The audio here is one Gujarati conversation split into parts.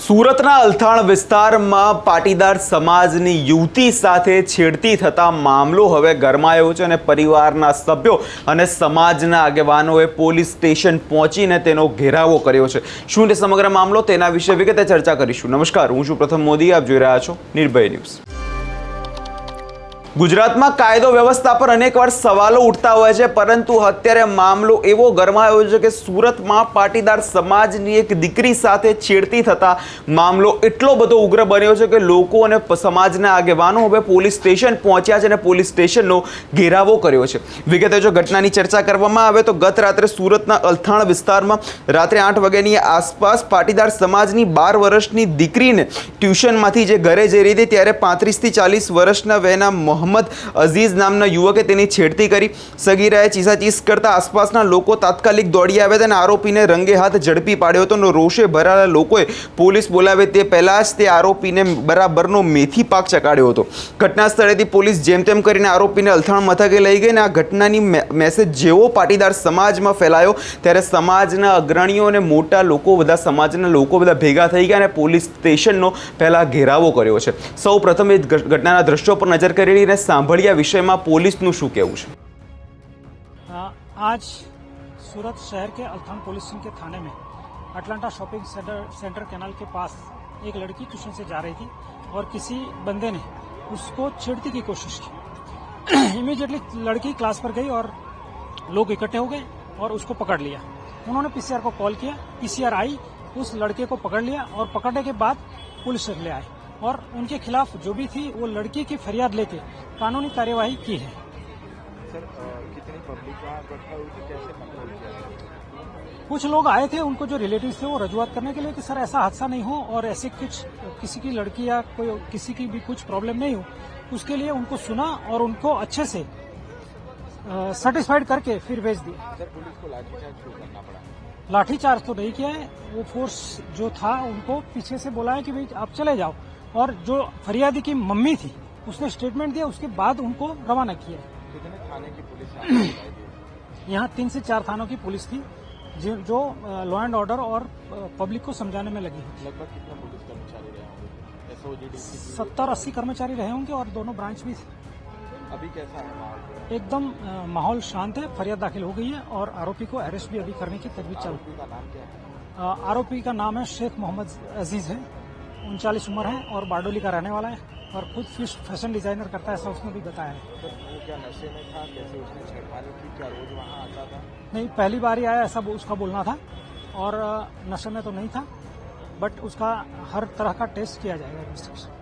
સુરતના અલથાણ વિસ્તારમાં પાટીદાર સમાજની યુવતી સાથે છેડતી થતા મામલો હવે ગરમાયો છે અને પરિવારના સભ્યો અને સમાજના આગેવાનોએ પોલીસ સ્ટેશન પહોંચીને તેનો ઘેરાવો કર્યો છે। શું તે સમગ્ર મામલો, તેના વિશે વિગતે ચર્ચા કરીશું। નમસ્કાર, હું છું પ્રથમ મોદી, આપ જોઈ રહ્યા છો નિર્ભય ન્યૂઝ। ગુજરાતમાં કાયદો વ્યવસ્થા પર અનેકવાર સવાલો ઉઠતા હોય છે, પરંતુ અત્યારે મામલો એવો ગરમાયો છે કે સુરતમાં પાટીદાર સમાજની એક દીકરી સાથે છેડતી થતા મામલો એટલો બધો ઉગ્ર બન્યો છે કે લોકો અને સમાજના આગેવાનો હવે પોલીસ સ્ટેશન પહોંચ્યા છે અને પોલીસ સ્ટેશનનો ઘેરાવો કર્યો છે। વિગતે જો ઘટનાની ચર્ચા કરવામાં આવે તો ગત રાત્રે સુરતના અલથાણ વિસ્તારમાં રાત્રે 8 વાગ્યાની આસપાસ પાટીદાર સમાજની 12 વર્ષની દીકરીને ટ્યુશનમાંથી જે ઘરે જઈ રહી હતી ત્યારે 35 થી 40 વર્ષના વયના મોહમ્મદ અઝીઝ નામના યુવકે તેની છેડતી કરી। સગીરાએ ચીસાચીસ કરતા આસપાસના લોકો તાત્કાલિક દોડી આવ્યા હતા અને આરોપીને રંગે હાથ ઝડપી પાડ્યો હતો અને રોષે ભરાયેલા લોકોએ પોલીસ બોલાવે તે પહેલાં જ તે આરોપીને બરાબરનો મેથી પાક ચકાડ્યો હતો। ઘટના સ્થળેથી પોલીસ જેમ તેમ કરીને આરોપીને અલથાણ મથકે લઈ ગઈ અને આ ઘટનાની મેસેજ જેવો પાટીદાર સમાજમાં ફેલાયો ત્યારે સમાજના અગ્રણીઓ અને મોટા લોકો, બધા સમાજના લોકો બધા ભેગા થઈ ગયા અને પોલીસ સ્ટેશનનો પહેલાં ઘેરાવો કર્યો છે। સૌ પ્રથમ એ ઘટનાના દ્રશ્યો પર નજર કરીને सांभळिया विषय में पुलिस नु शू कहवुं छे। आज सूरत शहर के अलथाण पुलिस स्टेशन के थाने में अटलांटा शॉपिंग सेंटर कैनाल के पास एक लड़की ट्यूशन से जा रही थी और किसी बंदे ने उसको छेड़ने की कोशिश की। इमीडिएटली लड़की क्लास पर गई और लोग इकट्ठे हो गए और उसको पकड़ लिया। उन्होंने पीसीआर को कॉल किया, पीसीआर आई, उस लड़के को पकड़ लिया और पकड़ने के बाद पुलिस स्टेशन ले आए और उनके खिलाफ जो भी थी वो लड़की की फरियाद लेके कानूनी कार्यवाही की है। सर, कितनी पब्लिक वहाँ इकट्ठा हुई थी, कैसे कंट्रोल किया? कुछ लोग आए थे, उनको जो रिलेटिव्स थे वो रजूआत करने के लिए कि सर ऐसा हादसा नहीं हो और ऐसे कुछ किसी की लड़की या कोई किसी की भी कुछ प्रॉब्लम नहीं हो, उसके लिए उनको सुना और उनको अच्छे से सेटिस्फाइड करके फिर भेज दिया। सर, पुलिस को लाठीचार्ज क्यों करना पड़ा? लाठीचार्ज तो नहीं किया है, वो फोर्स जो था उनको पीछे से बोला है कि भाई आप चले जाओ, और जो फरियादी की मम्मी थी उसने स्टेटमेंट दिया, उसके बाद उनको रवाना किया। कितने थाने की पुलिस यहाँ 3 से 4 थानों की पुलिस थी जो लॉ एंड ऑर्डर और पब्लिक को समझाने में लगी है। लगभग कितने पुलिस कर्मचारी रहे होंगे? एसओजी 70-80 कर्मचारी रहे होंगे और दोनों ब्रांच भी थे। अभी कैसा है माहौल? एकदम माहौल शांत है, फरियाद दाखिल हो गई है और आरोपी को अरेस्ट भी अभी करने की तजवीज चल आरोपी का नाम क्या है? आरोपी का नाम है शेख मोहम्मद अजीज है, 39 उम्र है और बारडोली का रहने वाला है और खुद फैशन डिजाइनर करता है, ऐसा उसने भी बताया है। सर, वो क्या नशे में था? कैसे उसने छेड़खानी की? क्या रोज वहाँ आता था? नहीं, पहली बार ही आया ऐसा उसका बोलना था और नशे में तो नहीं था, बट उसका हर तरह का टेस्ट किया जाएगा इन्वेस्टिगेशन।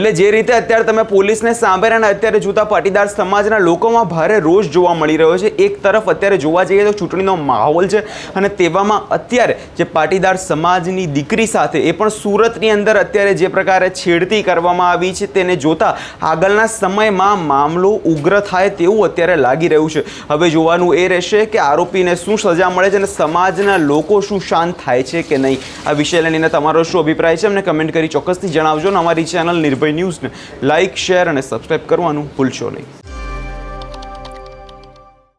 એટલે જે રીતે અત્યારે તમે પોલીસને સાંભળ્યા અને અત્યારે જોતા પાટીદાર સમાજના લોકોમાં ભારે રોષ જોવા મળી રહ્યો છે. એક તરફ અત્યારે જોવા જઈએ તો ચૂંટણીનો માહોલ છે અને તેવામાં અત્યારે જે પાટીદાર સમાજની દીકરી સાથે એ પણ સુરતની અંદર અત્યારે જે પ્રકારે છેડતી કરવામાં આવી છે તેને જોતા આગળના સમયમાં મામલો ઉગ્ર થાય તેવું અત્યારે લાગી રહ્યું છે. હવે જોવાનું એ રહેશે કે આરોપીને શું સજા મળે છે અને સમાજના લોકો શું શાંત થાય છે કે નહીં. આ વિષય લઈને તમારો શું અભિપ્રાય છે અમને કમેન્ટ કરી ચોક્કસથી જણાવજો અને અમારી ચેનલ નિર્ભય ન્યૂઝને લાઇક, શેર અને સબસ્ક્રાઇબ કરવાનું ભૂલશો નહીં.